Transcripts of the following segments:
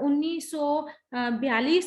1942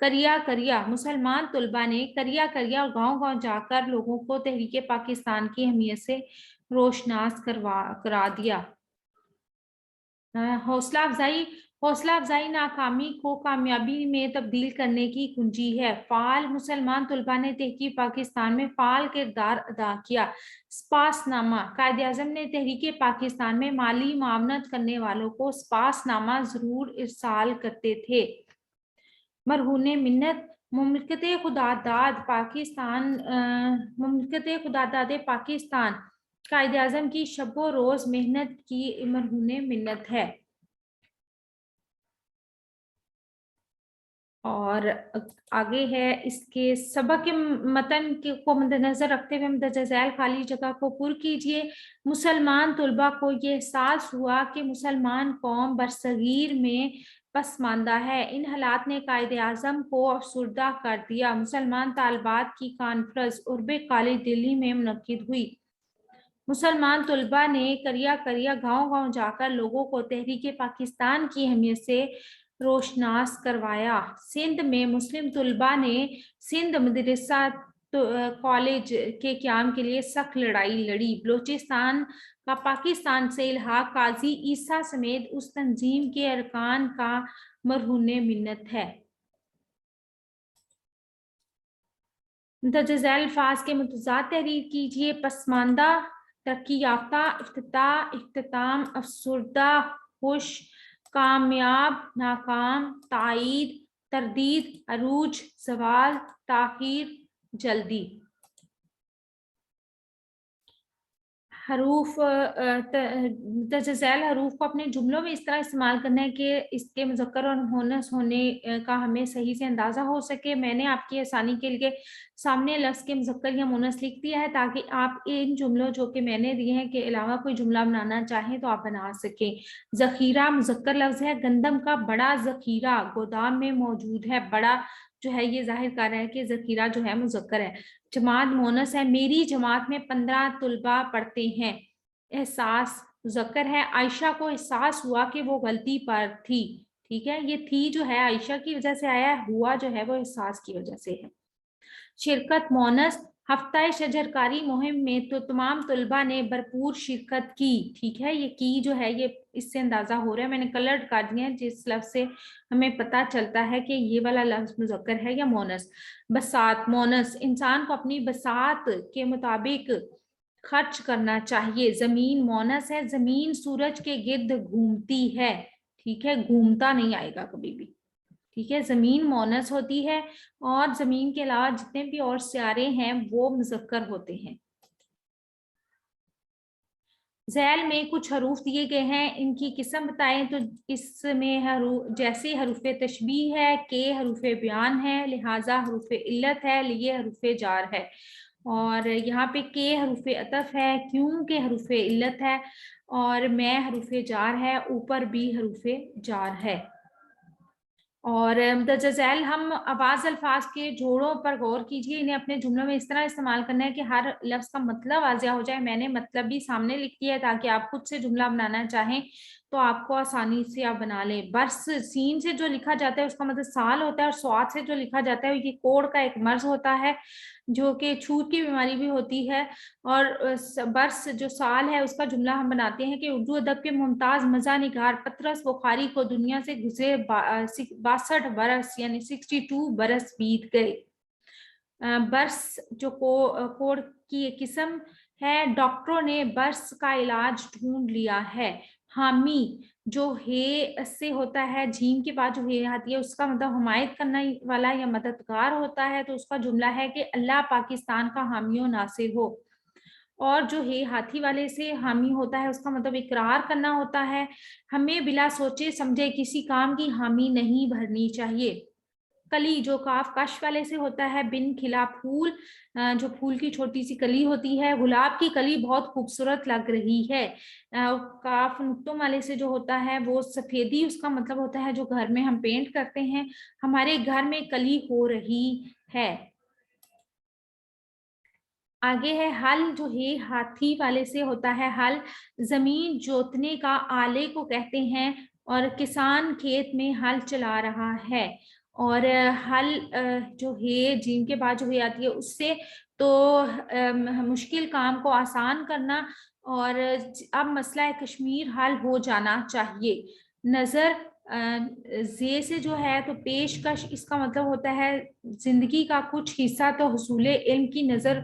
کریا کریا مسلمان طلبہ نے کریا کریا اور گاؤں گاؤں جا کر لوگوں کو تحریک پاکستان کی اہمیت سے روشناس کرا دیا۔ حوصلہ افزائی ناکامی کو کامیابی میں تبدیل کرنے کی کنجی ہے۔ فعال مسلمان طلبہ نے تحریک پاکستان میں فعال کردار ادا کیا۔ سپاس نامہ، قائد اعظم نے تحریک پاکستان میں مالی معاونت کرنے والوں کو سپاس نامہ ضرور ارسال کرتے تھے۔ مرہون منت، مملکت خداداد پاکستان قائد اعظم کی شب و روز محنت کی مرہون منت ہے۔ اور آگے ہے اس کے سبق متن کو مد نظر رکھتے ہوئے مندرجہ ذیل خالی جگہ کو پر کیجیے۔ مسلمان طلبہ کو یہ احساس ہوا کہ مسلمان قوم برصغیر میں پسماندہ ہے۔ ان حالات نے قائد اعظم کو افسردہ کر دیا۔ مسلمان طالبات کی کانفرنس عرب کالج دلی میں منعقد ہوئی۔ مسلمان طلبہ نے کریا کریا گاؤں گاؤں جا کر لوگوں کو تحریک پاکستان کی اہمیت سے روشناس کروایا۔ سندھ میں مسلم طلبہ نے سندھ مدرسہ کالج کے قیام کے لیے سخت لڑائی لڑی۔ بلوچستان کا پاکستان سے الحاق قاضی عیسیٰ سمیت اس تنظیم کے ارکان کا مرہون منت ہے۔ مندرجہ ذیل الفاظ کے متضاد تحریر کیجیے۔ پسماندہ، ترقی یافتہ، افتتاح، اختتام، افسردہ، خوش، کامیاب، ناکام، تائید، تردید، عروج، زوال، تاخیر، جلدی۔ حروف مندرجہ ذیل حروف کو اپنے جملوں میں اس طرح استعمال کرنا ہے کہ اس کے مذکر اور مؤنث ہونے کا ہمیں صحیح سے اندازہ ہو سکے۔ میں نے آپ کی آسانی کے لیے سامنے لفظ کے مذکر یا مؤنث لکھ دیا ہے تاکہ آپ ان جملوں جو کہ میں نے دیے ہیں کے علاوہ کوئی جملہ بنانا چاہیں تو آپ بنا سکیں۔ ذخیرہ مذکر لفظ ہے۔ گندم کا بڑا ذخیرہ گودام میں موجود ہے۔ بڑا جو ہے یہ ظاہر کر رہا ہے کہ ذخیرہ جو ہے مذکر ہے۔ جماعت مؤنث ہے۔ میری جماعت میں 15 طلبہ پڑھتے ہیں۔ احساس مذکر ہے۔ عائشہ کو احساس ہوا کہ وہ غلطی پر تھی۔ ٹھیک ہے، یہ تھی جو ہے عائشہ کی وجہ سے آیا ہے، ہوا جو ہے وہ احساس کی وجہ سے ہے۔ شرکت مؤنث، ہفتہ شجرکاری مہم میں تو تمام طلبہ نے بھرپور شرکت کی۔ ٹھیک ہے، یہ کی جو ہے یہ اس سے اندازہ ہو رہا ہے، میں نے کلرڈ کر دیا ہے جس لفظ سے ہمیں پتہ چلتا ہے کہ یہ والا لفظ مذکر ہے یا مؤنث۔ بساط مؤنث، انسان کو اپنی بساط کے مطابق خرچ کرنا چاہیے۔ زمین مؤنث ہے۔ زمین سورج کے گرد گھومتی ہے۔ ٹھیک ہے، گھومتا نہیں آئے گا کبھی بھی۔ ٹھیک ہے، زمین مؤنث ہوتی ہے اور زمین کے علاوہ جتنے بھی اور سیارے ہیں وہ مذکر ہوتے ہیں۔ ذیل میں کچھ حروف دیے گئے ہیں، ان کی قسم بتائیں تو اس میں جیسے حروف تشبیہ ہے، کہ حروف بیان ہے، لہذا حروف علت ہے، لیے حروف جار ہے، اور یہاں پہ کہ حروف عطف ہے، کیوں کہ حروف علت ہے، اور میں حروف جار ہے، اوپر بھی حروف جار ہے۔ اور مندرجہ ذیل ہم آواز الفاظ کے جوڑوں پر غور کیجیے، انہیں اپنے جملوں میں اس طرح استعمال کرنا ہے کہ ہر لفظ کا مطلب واضح ہو جائے۔ میں نے مطلب بھی سامنے لکھ دیا ہے تاکہ آپ خود سے جملہ بنانا چاہیں تو آپ کو آسانی سے آپ بنا لیں۔ برس سین سے جو لکھا جاتا ہے اس کا مطلب سال ہوتا ہے، اور سواد سے جو لکھا جاتا ہے یہ کوڑ کا ایک مرض ہوتا ہے جو کہ چھوت کی بیماری بھی ہوتی ہے۔ اور برس جو سال ہے اس کا جملہ ہم بناتے ہیں کہ اردو ادب کے ممتاز مزہ نگار پطرس بخاری کو دنیا سے گزرے 62 برس یعنی 62 برس بیت گئے۔ برس جو کوڑ کی ایک قسم ہے، ڈاکٹروں نے برس کا علاج ڈھونڈ لیا ہے۔ حامی جو ہے سے ہوتا ہے، جھیم کے بعد جو ہے آتی ہے اس کا مطلب حمایت کرنے والا یا مددگار ہوتا ہے، تو اس کا جملہ ہے کہ اللہ پاکستان کا حامی و ناصر ہو۔ اور جو ہے ہاتھی والے سے حامی ہوتا ہے اس کا مطلب اقرار کرنا ہوتا ہے، ہمیں بلا سوچے سمجھے کسی کام کی حامی نہیں بھرنی چاہیے۔ کلی جو کاف کش والے سے ہوتا ہے، بن کھلا پھول جو پھول کی چھوٹی سی کلی ہوتی ہے، گلاب کی کلی بہت خوبصورت لگ رہی ہے۔ کاف نقطوں والے سے جو ہوتا ہے وہ سفیدی اس کا مطلب ہوتا ہے جو گھر میں ہم پینٹ کرتے ہیں، ہمارے گھر میں کلی ہو رہی ہے۔ آگے ہے ہل جو ہے ہاتھی والے سے ہوتا ہے، ہل زمین جوتنے کا آلے کو کہتے ہیں، اور کسان کھیت میں ہل چلا رہا ہے۔ اور حل جو ہے جیم کے بعد جو ہے آتی ہے اس سے، تو مشکل کام کو آسان کرنا، اور اب مسئلہ کشمیر حل ہو جانا چاہیے۔ نظر زے سے جو ہے تو پیشکش، اس کا مطلب ہوتا ہے زندگی کا کچھ حصہ تو حصول علم کی نظر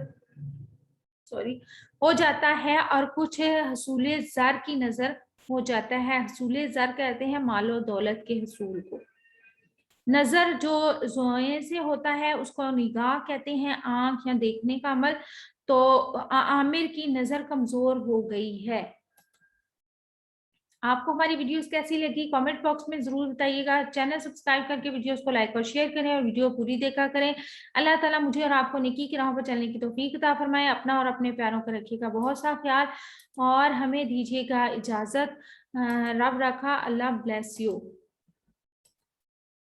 ہو جاتا ہے، اور کچھ حصول زر کی نظر ہو جاتا ہے۔ حصول زر کہتے ہیں مال و دولت کے حصول کو۔ نظر جو زوئیں سے ہوتا ہے اس کو نگاہ کہتے ہیں، آنکھ یا دیکھنے کا عمل۔ تو عامر کی نظر کمزور ہو گئی ہے۔ آپ کو ہماری ویڈیوز کیسی لگی کامنٹ باکس میں ضرور بتائیے گا۔ چینل سبسکرائب کر کے ویڈیوز کو لائک اور شیئر کریں، اور ویڈیو پوری دیکھا کریں۔ اللہ تعالیٰ مجھے اور آپ کو نیکی کی راہوں پر چلنے کی توفیق عطا فرمائے۔ اپنا اور اپنے پیاروں کا رکھیے گا بہت سا خیال، اور ہمیں دیجیے گا اجازت۔ رب رکھا، اللہ بلیس یو۔